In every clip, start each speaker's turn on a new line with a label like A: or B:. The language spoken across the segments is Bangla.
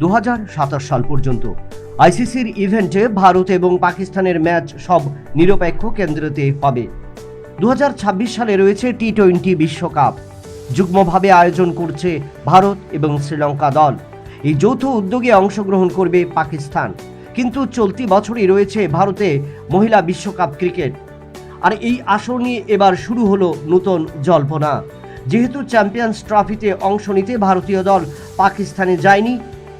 A: 2027 সাল পর্যন্ত। আইসিসির ইভেন্টে ভারত এবং পাকিস্তানের ম্যাচ সব নিরপেক্ষ কেন্দ্রতে হবে। 2026 সালে রয়েছে টি-20 বিশ্বকাপ, যুগ্মভাবে আয়োজন করছে ভারত এবং শ্রীলঙ্কা দল। এই যৌথ উদ্যোগে অংশগ্রহণ করবে পাকিস্তান। কিন্তু চলতি বছরই রয়েছে ভারতে মহিলা বিশ্বকাপ ক্রিকেট, আর এই আসর নিয়ে এবার শুরু হলো নতুন জল্পনা। যেহেতু চ্যাম্পিয়ন্স ট্রফিতে অংশ নিতে ভারতীয় দল পাকিস্তানে যায়নি,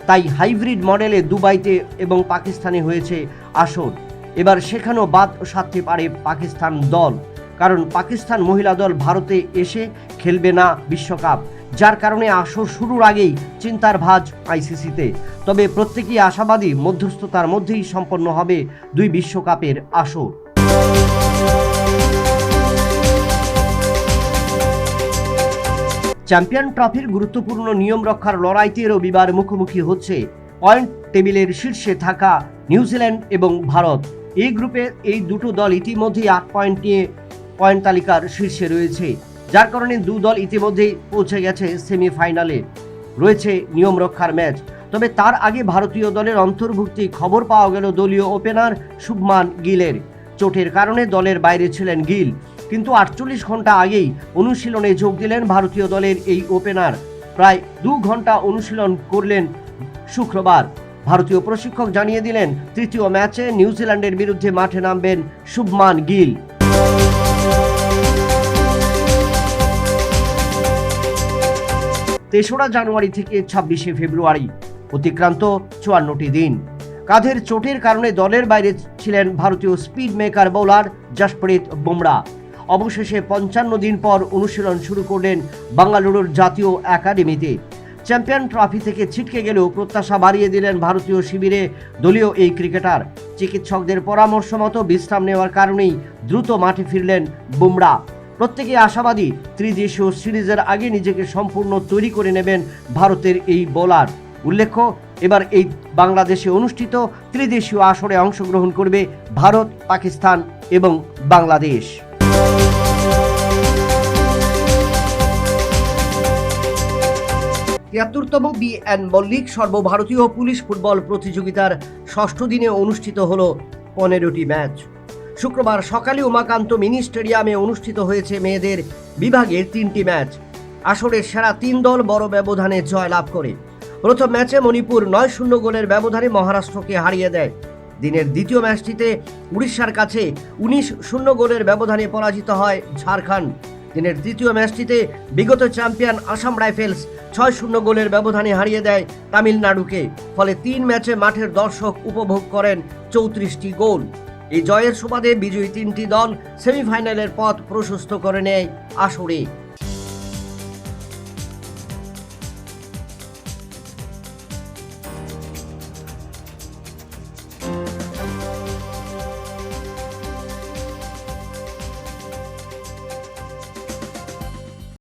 A: তাই হাইব্রিড মডেলে দুবাইতে এবং পাকিস্তানে হয়েছে আসর। এবার সেখানেও বাদ সাধতে পারে পাকিস্তান দল, কারণ পাকিস্তান মহিলা দল ভারতে এসে খেলবে না বিশ্বকাপ, যার কারণে আসর শুরুর আগেই চিন্তার ভাঁজ আইসিসিতে। তবে প্রত্যেকেই আশাবাদী মধ্যস্থতার মধ্যেই সম্পন্ন হবে দুই বিশ্বকাপের আসর। চ্যাম্পিয়ন ট্রফির গুরুত্বপূর্ণ নিয়ম রক্ষার লড়াইতে রবিবার মুখোমুখি হচ্ছে পয়েন্ট টেবিলের শীর্ষে থাকা নিউজিল্যান্ড এবং ভারত। এই গ্রুপে এই দুটো দল ইতিমধ্যেই 8 পয়েন্ট নিয়ে পয়েন্ট তালিকার শীর্ষে রয়েছে, যার কারণে দু দল ইতিমধ্যেই পৌঁছে গেছে সেমিফাইনালে। রয়েছে নিয়ম রক্ষার ম্যাচ। তবে তার আগে ভারতীয় দলের অন্তর্ভুক্তি খবর পাওয়া গেল দলীয় ওপেনার শুভমান গিলের। চোটের কারণে দলের বাইরে ছিলেন গিল, কিন্তু 48 ঘন্টা আগেই অনুশীলনে যোগ দিলেন ভারতীয় দলের এই ওপেনার। প্রায় 2 ঘন্টা অনুশীলন করলেন শুক্রবার। ভারতীয় প্রশিক্ষক জানিয়ে দিলেন তৃতীয় ম্যাচে নিউজিল্যান্ডের বিরুদ্ধে মাঠে নামবেন শুভমান গিল। তেসরা জানুয়ারি থেকে 26শে ফেব্রুয়ারি, অতিক্রান্ত 54টি দিন। কাঁধের চোটের কারণে দলের বাইরে ছিলেন ভারতীয় speed maker bowler Jasprit Bumrah. অবশেষে 55 দিন পর অনুশীলন শুরু করলেন বাঙ্গালুরুর জাতীয় একাডেমিতে। চ্যাম্পিয়ন ট্রফি থেকে ছিটকে গেলেও প্রত্যাশা বাড়িয়ে দিলেন ভারতীয় শিবিরে দলীয় এই ক্রিকেটার। চিকিৎসকদের পরামর্শ মতো বিশ্রাম নেওয়ার কারণেই দ্রুত মাঠে ফিরলেন বুমরা। প্রত্যেকে আশাবাদী ত্রিদেশীয় সিরিজের আগে নিজেকে সম্পূর্ণ তৈরি করে নেবেন ভারতের এই বোলার। উল্লেখ্য, এবার এই বাংলাদেশে অনুষ্ঠিত ত্রিদেশীয় আসরে অংশগ্রহণ করবে ভারত, পাকিস্তান এবং বাংলাদেশ। তিয়াত্তরতম বি.এন. মল্লিক সর্বভারতীয় পুলিশ ফুটবল প্রতিযোগিতার 6ষ্ঠ দিনে অনুষ্ঠিত হল 15টি ম্যাচ। শুক্রবার সকালে উমাকান্ত মিনি স্টেডিয়ামে অনুষ্ঠিত হয়েছে মেয়েদের বিভাগের 3টি ম্যাচ। আসরের সেরা 3 দল বড় ব্যবধানে জয়লাভ করে। প্রথম ম্যাচে মণিপুর 9-0 গোলের ব্যবধানে মহারাষ্ট্রকে হারিয়ে দেয়। দিনের দ্বিতীয় ম্যাচটিতে উড়িষ্যার কাছে 19-0 গোলের ব্যবধানে পরাজিত হয় ঝাড়খণ্ড। দিনের তৃতীয় ম্যাচটিতে বিগত চ্যাম্পিয়ন আসাম রাইফেলস 6-0 গোলের ব্যবধানে হারিয়ে দেয় তামিলনাড়ুকে। ফলে 3 ম্যাচে মাঠের দর্শক উপভোগ করেন 34টি গোল। এই জয়ের সুবাদে বিজয়ী 3টি দল সেমিফাইনালের পথ প্রশস্ত করে নেয় আসরে।